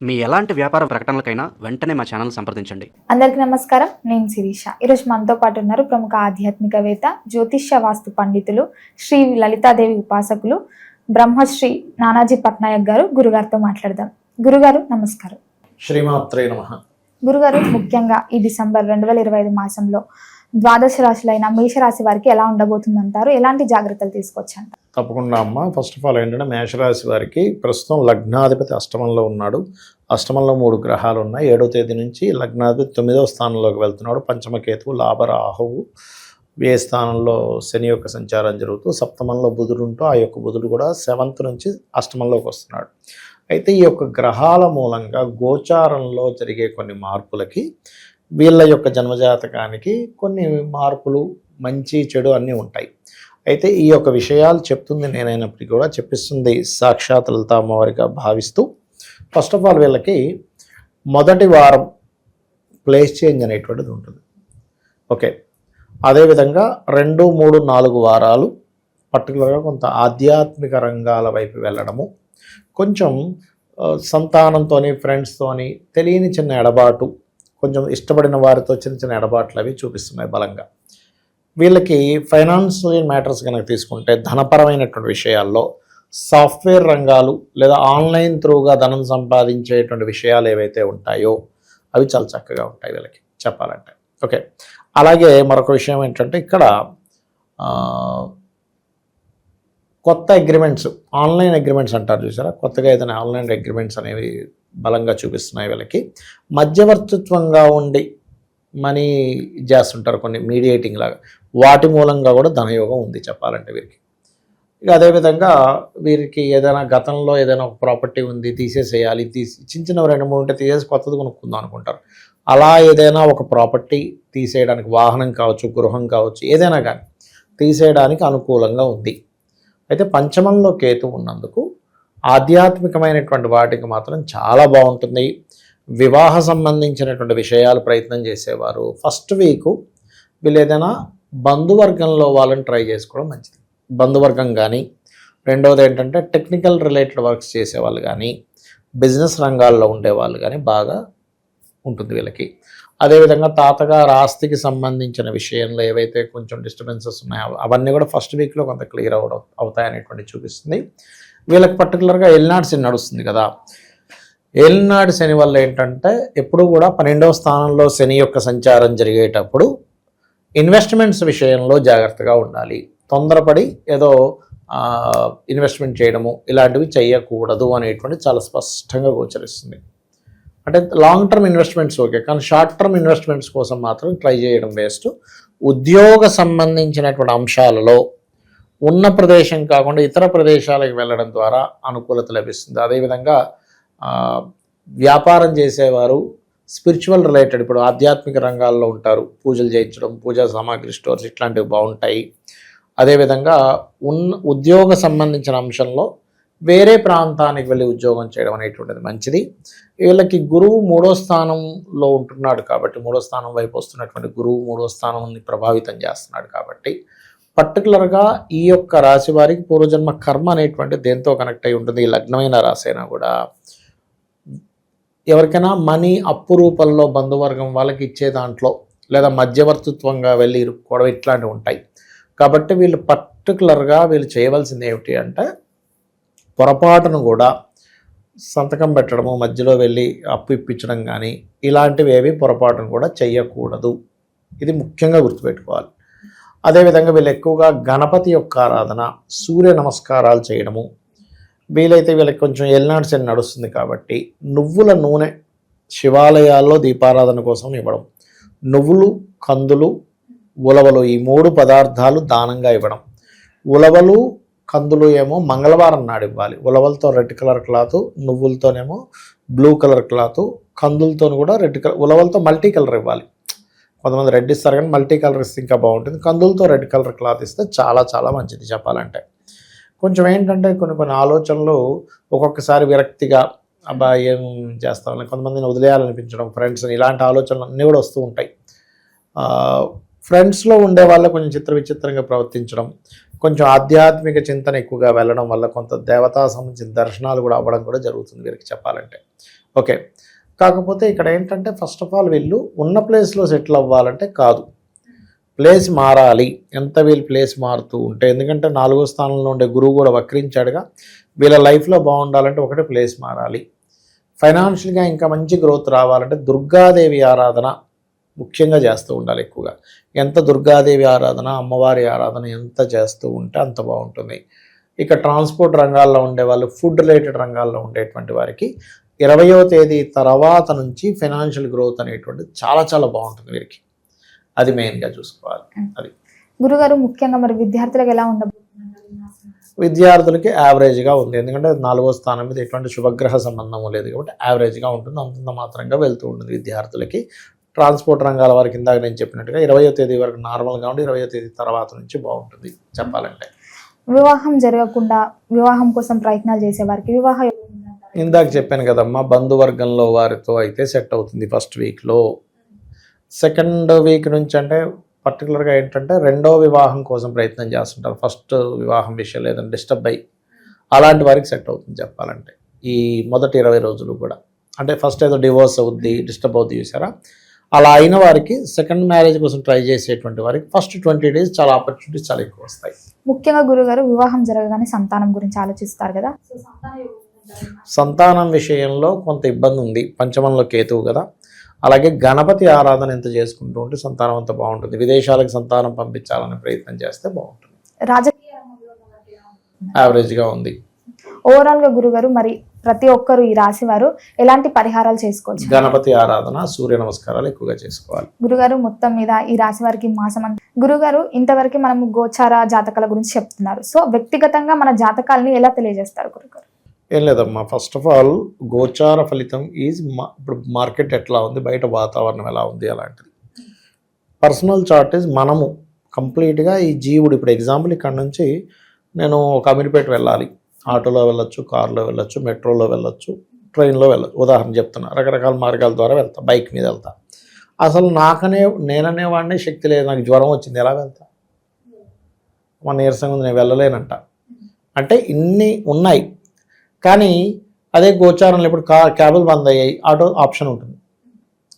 మీ ఎలాంటి వ్యాపార ప్రకటనలకైనా వెంటనే మా ఛానల్ సంప్రదించండి. అందరికీ నమస్కారం. నేను శిరీష. ఈరోజు మనతో పాటు ఉన్నారు ప్రముఖ ఆధ్యాత్మికవేత్త, జ్యోతిష్య వాస్తు పండితులు, శ్రీ లలితాదేవి ఉపాసకులు, బ్రహ్మశ్రీ నానాజీ పట్నాయక్ గారు. గురుగారితో మాట్లాడదాం. గురుగారు నమస్కారం. శ్రీమాత్రే నమః. గురుగారు, ముఖ్యంగా ఈ డిసెంబర్ 2025 మాసంలో ద్వాదశ రాశులైన మేషరాశి వారికి ఎలా ఉండబోతుందంటారు? ఎలాంటి జాగ్రత్తలు తీసుకోవచ్చంట? తప్పకుండా అమ్మ. ఫస్ట్ ఆఫ్ ఆల్ ఏంటంటే మేషరాశి వారికి ప్రస్తుతం లగ్నాధిపతి అష్టమంలో ఉన్నాడు. అష్టమంలో 3 గ్రహాలు ఉన్నాయి. 7వ తేదీ నుంచి లగ్నాధిపతి 9వ స్థానంలోకి వెళ్తున్నాడు. పంచమకేతువు, లాభరాహువు, వ్యయ స్థానంలో శని యొక్క సంచారం జరుగుతూ సప్తమంలో బుధుడు ఉంటూ ఆ యొక్క బుధుడు కూడా 7th నుంచి అష్టమంలోకి వస్తున్నాడు. అయితే ఈ యొక్క గ్రహాల మూలంగా గోచారంలో జరిగే కొన్ని మార్పులకి వీళ్ళ యొక్క జన్మజాతకానికి కొన్ని మార్పులు, మంచి చెడు అన్నీ ఉంటాయి. అయితే ఈ యొక్క విషయాలు చెప్తుంది నేనైనప్పటికీ కూడా చెప్పిస్తుంది సాక్షాత్ లలిత అమ్మవారిగా భావిస్తూ, ఫస్ట్ ఆఫ్ ఆల్ వీళ్ళకి మొదటి వారం ప్లేస్ చేంజ్ అనేటువంటిది ఉంటుంది. ఓకే, అదేవిధంగా 2, 3, 4 వారాలు పర్టికులర్గా కొంత ఆధ్యాత్మిక రంగాల వైపు వెళ్ళడము, కొంచెం సంతానంతోని, ఫ్రెండ్స్తోని తెలియని చిన్న ఎడబాటు, కొంచెం ఇష్టపడిన వారితో చిన్న చిన్న ఎడబాట్లు అవి చూపిస్తున్నాయి బలంగా. వీళ్ళకి ఫైనాన్షియల్ మ్యాటర్స్ కనుక తీసుకుంటే ధనపరమైనటువంటి విషయాల్లో సాఫ్ట్వేర్ రంగాలు లేదా ఆన్లైన్ త్రూగా ధనం సంపాదించేటువంటి విషయాలు ఏవైతే ఉంటాయో అవి చాలా చక్కగా ఉంటాయి వీళ్ళకి చెప్పాలంటే. ఓకే, అలాగే మరొక విషయం ఏంటంటే ఇక్కడ కొత్త అగ్రిమెంట్స్, ఆన్లైన్ అగ్రిమెంట్స్ అంటారు చూసారా, కొత్తగా ఏదైనా ఆన్లైన్ అగ్రిమెంట్స్ అనేవి బలంగా చూపిస్తున్నాయి వీళ్ళకి. మధ్యవర్తిత్వంగా ఉండి మనీ చేస్తుంటారు కొన్ని మీడియేటింగ్ లాగా, వాటి మూలంగా కూడా ధనయోగం ఉంది చెప్పాలంటే వీరికి. ఇక అదేవిధంగా వీరికి ఏదైనా గతంలో ఏదైనా ఒక ప్రాపర్టీ ఉంది తీసేసేయాలి, చిన్న చిన్న 2-3 ఉంటే తీసేసి కొత్తది కొనుక్కుందాం అనుకుంటారు. అలా ఏదైనా ఒక ప్రాపర్టీ తీసేయడానికి, వాహనం కావచ్చు, గృహం కావచ్చు, ఏదైనా కానీ తీసేయడానికి అనుకూలంగా ఉంది. అయితే పంచమంలో కేతు ఉన్నందుకు ఆధ్యాత్మికమైనటువంటి వాటికి మాత్రం చాలా బాగుంటుంది. వివాహ సంబంధించినటువంటి విషయాలు ప్రయత్నం చేసేవారు ఫస్ట్ వీకు వీళ్ళు ఏదైనా బంధువర్గంలో వాళ్ళని ట్రై చేసుకోవడం మంచిది. బంధువర్గం కానీ, రెండవది ఏంటంటే టెక్నికల్ రిలేటెడ్ వర్క్స్ చేసేవాళ్ళు కానీ, బిజినెస్ రంగాల్లో ఉండేవాళ్ళు కానీ బాగా ఉంటుంది వీళ్ళకి. అదేవిధంగా తాతగారు ఆస్తికి సంబంధించిన విషయంలో ఏవైతే కొంచెం డిస్టర్బెన్సెస్ ఉన్నాయో అవన్నీ కూడా ఫస్ట్ వీక్లో కొంత క్లియర్ అవుతాయనేటువంటి చూపిస్తుంది. వీళ్ళకి పర్టికులర్గా ఏలినాడు శని నడుస్తుంది కదా. ఏలినాడు శని వల్ల ఏంటంటే ఎప్పుడు కూడా 12వ స్థానంలో శని యొక్క సంచారం జరిగేటప్పుడు ఇన్వెస్ట్మెంట్స్ విషయంలో జాగ్రత్తగా ఉండాలి. తొందరపడి ఏదో ఇన్వెస్ట్మెంట్ చేయడము ఇలాంటివి చేయకూడదు అనేటువంటి చాలా స్పష్టంగా గోచరిస్తుంది. అంటే లాంగ్ టర్మ్ ఇన్వెస్ట్మెంట్స్ ఓకే, కానీ షార్ట్ టర్మ్ ఇన్వెస్ట్మెంట్స్ కోసం మాత్రం ట్రై చేయడం వేస్ట్. ఉద్యోగ సంబంధించినటువంటి అంశాలలో ఉన్న ప్రదేశం కాకుండా ఇతర ప్రదేశాలకు వెళ్ళడం ద్వారా అనుకూలత లభిస్తుంది. అదేవిధంగా వ్యాపారం చేసేవారు స్పిరిచువల్ రిలేటెడ్, ఇప్పుడు ఆధ్యాత్మిక రంగాల్లో ఉంటారు, పూజలు చేయించడం, పూజా సామాగ్రి స్టోర్స్ ఇట్లాంటివి బాగుంటాయి. అదేవిధంగా ఉద్యోగ సంబంధించిన అంశంలో వేరే ప్రాంతానికి వెళ్ళి ఉద్యోగం చేయడం అనేటువంటిది మంచిది. వీళ్ళకి గురువు 3వ స్థానంలో ఉంటున్నాడు కాబట్టి, 3వ స్థానం వైపు వస్తున్నటువంటి గురువు 3వ స్థానాన్ని ప్రభావితం చేస్తున్నాడు కాబట్టి పర్టికులర్గా ఈ యొక్క రాశి వారికి పూర్వజన్మ కర్మ అనేటువంటి దేంతో కనెక్ట్ అయి ఉంటుంది. ఈ లగ్నమైన రాశి అయినా కూడా ఎవరికైనా మనీ అప్పు రూపంలో బంధువర్గం వాళ్ళకి ఇచ్చే దాంట్లో లేదా మధ్యవర్తిత్వంగా వెళ్ళి ఇరుక్కోవడం ఇట్లాంటివి ఉంటాయి. కాబట్టి వీళ్ళు పర్టికులర్గా వీళ్ళు చేయవలసింది ఏమిటి అంటే పొరపాటును కూడా సంతకం పెట్టడము, మధ్యలో వెళ్ళి అప్పు ఇప్పించడం కానీ ఇలాంటివి ఏవి పొరపాటును కూడా చేయకూడదు. ఇది ముఖ్యంగా గుర్తుపెట్టుకోవాలి. అదేవిధంగా వీళ్ళు ఎక్కువగా గణపతి యొక్క ఆరాధన, సూర్య నమస్కారాలు చేయడము, వీలైతే వీళ్ళకి కొంచెం ఏలినాడు శని నడుస్తుంది కాబట్టి నువ్వుల నూనె శివాలయాల్లో దీపారాధన కోసం ఇవ్వడం, నువ్వులు, కందులు, ఉలవలు ఈ 3 పదార్థాలు దానంగా ఇవ్వడం. ఉలవలు, కందులు ఏమో మంగళవారం నాడు ఇవ్వాలి. ఉలవలతో రెడ్ కలర్ క్లాత్, నువ్వులతోనేమో బ్లూ కలర్ క్లాత్, కందులతో కూడా రెడ్ కలర్, ఉలవలతో మల్టీ కలర్ ఇవ్వాలి. కొంతమంది రెడ్ ఇస్తారు కానీ మల్టీ కలర్ ఇస్తే ఇంకా బాగుంటుంది. కందులతో రెడ్ కలర్ క్లాత్ ఇస్తే చాలా చాలా మంచిది చెప్పాలంటే. కొంచెం ఏంటంటే కొన్ని ఆలోచనలు ఒక్కొక్కసారి విరక్తిగా అబ్బా ఏం చేస్తామని కొంతమందిని వదిలేయాలనిపించడం, ఫ్రెండ్స్ ఇలాంటి ఆలోచనలు అన్నీ కూడా వస్తూ ఉంటాయి. ఫ్రెండ్స్లో ఉండే వాళ్ళు కొంచెం చిత్ర విచిత్రంగా ప్రవర్తించడం, కొంచెం ఆధ్యాత్మిక చింతన ఎక్కువగా వెళ్ళడం వల్ల కొంత దేవతా సంబంధించిన దర్శనాలు కూడా అవ్వడం కూడా జరుగుతుంది వీరికి చెప్పాలంటే. ఓకే, కాకపోతే ఇక్కడ ఏంటంటే ఫస్ట్ ఆఫ్ ఆల్ వీళ్ళు ఉన్న ప్లేస్లో సెటిల్ అవ్వాలంటే కాదు, ప్లేస్ మారాలి. ఎంత వీళ్ళు ప్లేస్ మారుతూ ఉంటే, ఎందుకంటే 4వ స్థానంలో ఉండే గురువు కూడా వక్రించాడుగా, వీళ్ళ లైఫ్లో బాగుండాలంటే ఒకటే ప్లేస్ మారాలి. ఫైనాన్షియల్గా ఇంకా మంచి గ్రోత్ రావాలంటే దుర్గాదేవి ఆరాధన ముఖ్యంగా చేస్తూ ఉండాలి ఎక్కువగా. ఎంత దుర్గాదేవి ఆరాధన, అమ్మవారి ఆరాధన ఎంత చేస్తూ ఉంటే అంత బాగుంటుంది. ఇక ట్రాన్స్పోర్ట్ రంగాల్లో ఉండే వాళ్ళు, ఫుడ్ రిలేటెడ్ రంగాల్లో ఉండేటువంటి వారికి 20వ తేదీ తర్వాత నుంచి ఫైనాన్షియల్ గ్రోత్ అనేటువంటిది చాలా చాలా బాగుంటుంది వీరికి. అది మెయిన్గా చూసుకోవాలి. అది గురుగారు ముఖ్యంగా మరి విద్యార్థులకు ఎలా ఉండబోతున్నారు? విద్యార్థులకి యావరేజ్గా ఉంది, ఎందుకంటే 4వ స్థానం మీద ఎటువంటి శుభగ్రహ సంబంధము లేదు కాబట్టి యావరేజ్గా ఉంటుంది, అంతంత మాత్రంగా వెళ్తూ ఉంటుంది విద్యార్థులకి. ట్రాన్స్పోర్ట్ రంగాల వారికి ఇందాక నేను చెప్పినట్టుగా 20వ తేదీ వరకు నార్మల్గా ఉండి 20వ తేదీ తర్వాత నుంచి బాగుంటుంది చెప్పాలంటే. వివాహం జరగకుండా వివాహం కోసం ప్రయత్నాలు చేసే వారికి వివాహ ఇందాక చెప్పాను కదమ్మా, బంధువర్గంలో వారితో అయితే సెట్ అవుతుంది ఫస్ట్ వీక్లో. సెకండ్ వీక్ నుంచి అంటే పర్టికులర్గా ఏంటంటే 2వ వివాహం కోసం ప్రయత్నం చేస్తుంటారు. ఫస్ట్ వివాహం విషయం లేదంటే డిస్టర్బ్ అయ్యి అలాంటి వారికి సెట్ అవుతుంది చెప్పాలంటే ఈ మొదటి 20 రోజులు కూడా. అంటే ఫస్ట్ ఏదో డివోర్స్ అవుద్ది, డిస్టర్బ్ అవుద్ది చూసారా, అలా అయిన వారికి సెకండ్ మ్యారేజ్ కోసం ట్రై చేసేటువంటి వారికి ఫస్ట్ 20 days చాలా ఆపర్చునిటీస్ చాలా ఎక్కువ వస్తాయి. ముఖ్యంగా గురుగారు వివాహం జరగగానే సంతానం గురించి ఆలోచిస్తారు కదా, సంతానం విషయంలో కొంత ఇబ్బంది ఉంది, పంచమంలో కేతువు కదా. అలాగే గణపతి ఆరాధన ఎంత చేసుకుంటూ ఉంటే సంతానం అంత బాగుంటుంది. విదేశాలకు సంతానం పంపించాలనే ప్రయత్నం చేస్తే బాగుంటుంది. రాజకీయ యావరేజ్గా ఉంది. ఓవరాల్ గా గురుగారు మరి ప్రతి ఒక్కరు ఈ రాశి వారు ఎలాంటి పరిహారాలు చేసుకోవచ్చు? గణపతి ఆరాధన, సూర్య నమస్కారాలు ఎక్కువగా చేసుకోవాలి. గురుగారు మొత్తం మీద ఈ రాశి వారికి మాసం గురుగారు ఇంతవరకు మనము గోచార జాతకాల గురించి చెప్తున్నారు. సో వ్యక్తిగతంగా మన జాతకాలని ఎలా తెలియజేస్తారు గురుగారు? ఏం లేదమ్మా, ఫస్ట్ ఆఫ్ ఆల్ గోచార ఫలితం ఈజ్ ఇప్పుడు మార్కెట్ ఎట్లా ఉంది, బయట వాతావరణం ఎలా ఉంది అలాంటిది. పర్సనల్ చార్ట్ ఈజ్ మనము కంప్లీట్గా ఈ జీవుడు. ఇప్పుడు ఎగ్జాంపుల్ ఇక్కడ నుంచి నేను ఒక అమీర్పేట వెళ్ళాలి, ఆటోలో వెళ్ళొచ్చు, కారులో వెళ్ళొచ్చు, మెట్రోలో వెళ్ళొచ్చు, ట్రైన్లో వెళ్ళొచ్చు, ఉదాహరణ చెప్తున్నా. రకరకాల మార్గాల ద్వారా వెళ్తా, బైక్ మీద వెళ్తా. అసలు నేననేవాడినే శక్తి లేదు, నాకు జ్వరం వచ్చింది, ఎలా వెళ్తా? మన నీరసంగా ఉంది, నేను వెళ్ళలేనంట. అంటే ఇన్ని ఉన్నాయి. కానీ అదే గోచారంలో ఇప్పుడు క్యాబులు బంద్ అయ్యాయి, ఆటో ఆప్షన్ ఉంటుంది,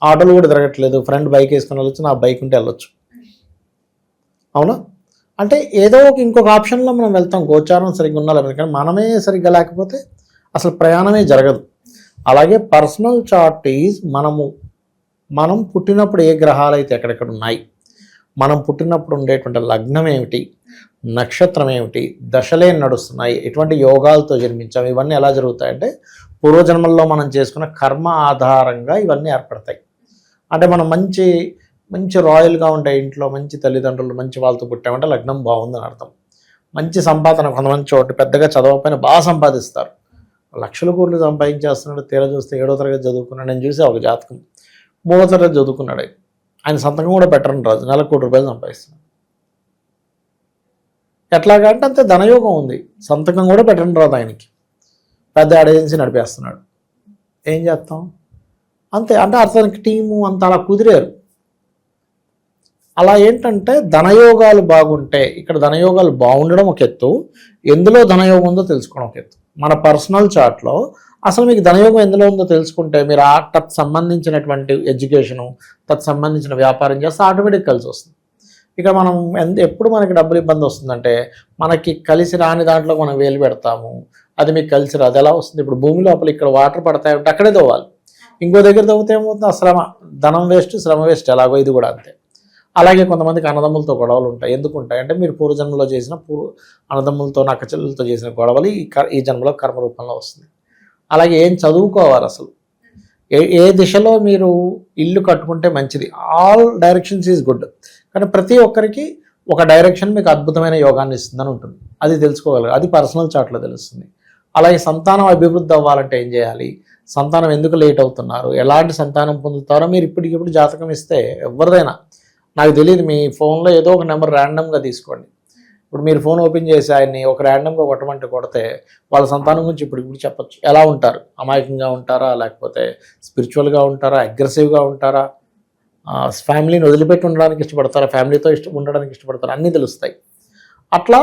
ఆటోలు కూడా తిరగట్లేదు, ఫ్రెండ్ బైక్ వేసుకొని వెళ్ళొచ్చు, నా బైక్ ఉంటే వెళ్ళొచ్చు, అవునా? అంటే ఏదో ఇంకొక ఆప్షన్లో మనం వెళ్తాం, గోచారం సరిగ్గా ఉండాలి. కానీ మనమే సరిగ్గా లేకపోతే అసలు ప్రయాణమే జరగదు. అలాగే పర్సనల్ చార్ట్ ఈజ్ మనం పుట్టినప్పుడు ఏ గ్రహాలు అయితే ఎక్కడెక్కడ ఉన్నాయి, మనం పుట్టినప్పుడు ఉండేటువంటి లగ్నం ఏమిటి, నక్షత్రం ఏమిటి, దశలే నడుస్తున్నాయి, ఎటువంటి యోగాలతో జన్మించాం, ఇవన్నీ ఎలా జరుగుతాయంటే పూర్వజన్మల్లో మనం చేసుకున్న కర్మ ఆధారంగా ఇవన్నీ ఏర్పడతాయి. అంటే మనం మంచి రాయల్గా ఉండే ఇంట్లో, మంచి తల్లిదండ్రులు, మంచి వాళ్ళతో పుట్టామంటే లగ్నం బాగుందని అర్థం. మంచి సంపాదన, కొంతమంది చోటు పెద్దగా చదవకపోయినా బాగా సంపాదిస్తారు, లక్షల కోట్లు సంపాదించేస్తున్నాడు. తీరా చూస్తే 7వ తరగతి చదువుకున్నాడు. నేను చూసే ఒక జాతకం 3వ తరగతి చదువుకున్నాడు, ఆయన సంతకం కూడా పెట్టరని రాజు, నెలకు ₹1 సంపాదిస్తున్నాడు. ఎట్లాగా అంటే అంతే ధనయోగం ఉంది, సంతకం కూడా పెట్టండి రాదు ఆయనకి, పెద్ద ఏజెన్సీ నడిపేస్తున్నాడు. ఏం చేస్తాం? అంతే. అంటే అతనికి టీము అంత అలా కుదిరారు. అలా ఏంటంటే ధనయోగాలు బాగుంటే, ఇక్కడ ధనయోగాలు బాగుండడం ఒక ఎత్తు, ఎందులో ధనయోగం ఉందో తెలుసుకోవడం ఒక ఎత్తు. మన పర్సనల్ చార్ట్లో అసలు మీకు ధనయోగం ఎందులో ఉందో తెలుసుకుంటే మీరు తత్ సంబంధించినటువంటి ఎడ్యుకేషను, తత్ సంబంధించిన వ్యాపారం చేస్తే ఆటోమేటిక్ కలిసి వస్తుంది. ఇక మనం ఎప్పుడు మనకి డబ్బులు ఇబ్బంది వస్తుందంటే మనకి కలిసి రాని దాంట్లో మనం వేలు పెడతాము, అది మీకు కలిసి రాదు. ఎలా వస్తుంది? ఇప్పుడు భూమి లోపల ఇక్కడ వాటర్ పడతాయంటే అక్కడే తవ్వాలి, ఇంకో దగ్గర తవ్వుతే ఏమవుతుంది? శ్రమ, ధనం వేస్ట్, శ్రమ వేస్ట్. ఎలాగో ఇది కూడా అంతే. అలాగే కొంతమందికి అన్నదమ్ములతో గొడవలు ఉంటాయి. ఎందుకు ఉంటాయి అంటే మీరు పూర్వజన్మలో చేసిన అన్నదమ్ములతో, నక్కచెల్లెలతో చేసిన గొడవలు ఈ జన్మలో కర్మ రూపంలో వస్తుంది. అలాగే ఏం చదువుకోవాలి, అసలు ఏ దిశలో మీరు ఇల్లు కట్టుకుంటే మంచిది, ఆల్ డైరెక్షన్స్ ఈజ్ గుడ్. కానీ ప్రతి ఒక్కరికి ఒక డైరెక్షన్ మీకు అద్భుతమైన యోగాన్ని ఇస్తుందని ఉంటుంది, అది తెలుసుకోగలరు, అది పర్సనల్ చార్ట్లో తెలుస్తుంది. అలాగే సంతానం అభివృద్ధి అవ్వాలంటే ఏం చేయాలి, సంతానం ఎందుకు లేట్ అవుతున్నారు, ఎలాంటి సంతానం పొందుతారో మీరు ఇప్పటికిప్పుడు జాతకం ఇస్తే ఎవరిదైనా, నాకు తెలియదు, మీ ఫోన్లో ఏదో ఒక నెంబర్ ర్యాండమ్గా తీసుకోండి. ఇప్పుడు మీరు ఫోన్ ఓపెన్ చేసి ఆయన్ని ఒక ర్యాండమ్గా కొట్టమంటే కొడితే వాళ్ళ సంతానం గురించి ఇప్పుడు చెప్పచ్చు. ఎలా ఉంటారు, అమాయకంగా ఉంటారా, లేకపోతే స్పిరిచువల్గా ఉంటారా, అగ్రెసివ్గా ఉంటారా, ఫ్యామిలీని వదిలిపెట్టి ఉండడానికి ఇష్టపడతారా, ఫ్యామిలీతో ఉండడానికి ఇష్టపడతారా, అన్నీ తెలుస్తాయి. అట్లా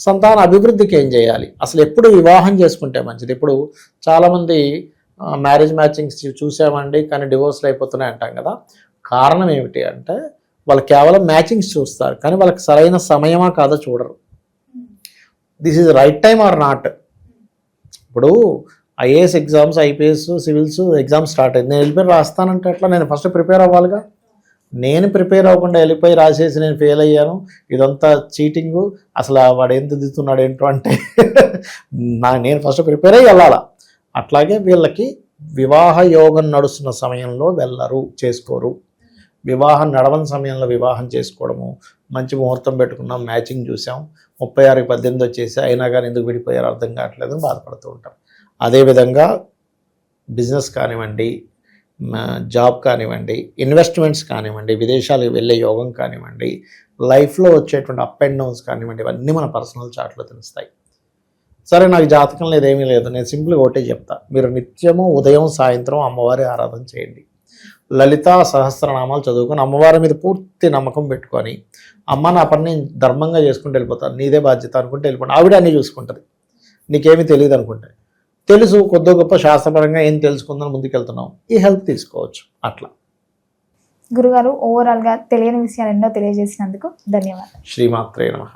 సంతాన అభివృద్ధికి ఏం చేయాలి, అసలు ఎప్పుడు వివాహం చేసుకుంటే మంచిది. ఇప్పుడు చాలామంది మ్యారేజ్ మ్యాచింగ్స్ చూసామండి కానీ డివోర్స్లు అయిపోతున్నాయి అంటాం కదా. కారణం ఏమిటి అంటే వాళ్ళు కేవలం మ్యాచింగ్స్ చూస్తారు కానీ వాళ్ళకి సరైన సమయమా కాదో చూడరు. This is right time or not. ఇప్పుడు IAS exams, IPS, civils exams start అయింది. నేను వెళ్ళిపోయి రాస్తానంటే ఎట్లా? నేను ఫస్ట్ ప్రిపేర్ అవ్వాలిగా. నేను ప్రిపేర్ అవ్వకుండా వెళ్ళిపోయి రాసేసి నేను ఫెయిల్ అయ్యాను, ఇదంతా చీటింగు, అసలు వాడు ఏం దిద్దుతున్నాడు ఏంటో అంటే నేను ఫస్ట్ ప్రిపేర్ అయ్యి వెళ్ళాలా. అట్లాగే వీళ్ళకి వివాహ యోగం నడుస్తున్న సమయంలో వెళ్ళరు, చేసుకోరు. వివాహం నడవని సమయంలో వివాహం చేసుకోవడము, మంచి ముహూర్తం పెట్టుకున్నాం, మ్యాచింగ్ చూసాం, 36కి 18 వచ్చేసి అయినా కానీ ఎందుకు విడిపోయారు అర్థం కావట్లేదు, బాధపడుతూ ఉంటాం. అదేవిధంగా బిజినెస్ కానివ్వండి, జాబ్ కానివ్వండి, ఇన్వెస్ట్మెంట్స్ కానివ్వండి, విదేశాలకు వెళ్ళే యోగం కానివ్వండి, లైఫ్లో వచ్చేటువంటి అప్ అండ్ డౌన్స్ కానివ్వండి, ఇవన్నీ మన పర్సనల్ చార్ట్లో తెలుస్తాయి. సరే నాకు జాతకం లేదు, ఏమీ లేదు, నేను సింపుల్గా ఒకటే చెప్తా. మీరు నిత్యము ఉదయం సాయంత్రం అమ్మవారి ఆరాధన చేయండి, లలితా సహస్రనామాలు చదువుకొని అమ్మవారి మీద పూర్తి నమ్మకం పెట్టుకొని, అమ్మ నా పని నేను ధర్మంగా చేసుకుంటూ వెళ్ళిపోతాను, నీదే బాధ్యత అనుకుంటే వెళ్ళిపోండి. ఆవిడ అన్నీ చూసుకుంటుంది, నీకేమీ తెలియదు అనుకుంటే. తెలుసు కొద్ది గొప్ప శాస్త్రపరంగా ఏం తెలుసుకుందని ముందుకెళ్తున్నాం, ఈ హెల్ప్ తీసుకోవచ్చు. అట్లా గురుగారు ఓవరాల్గా తెలియని విషయాలు ఎన్నో తెలియజేసినందుకు ధన్యవాదాలు. శ్రీమాత్రే నమః.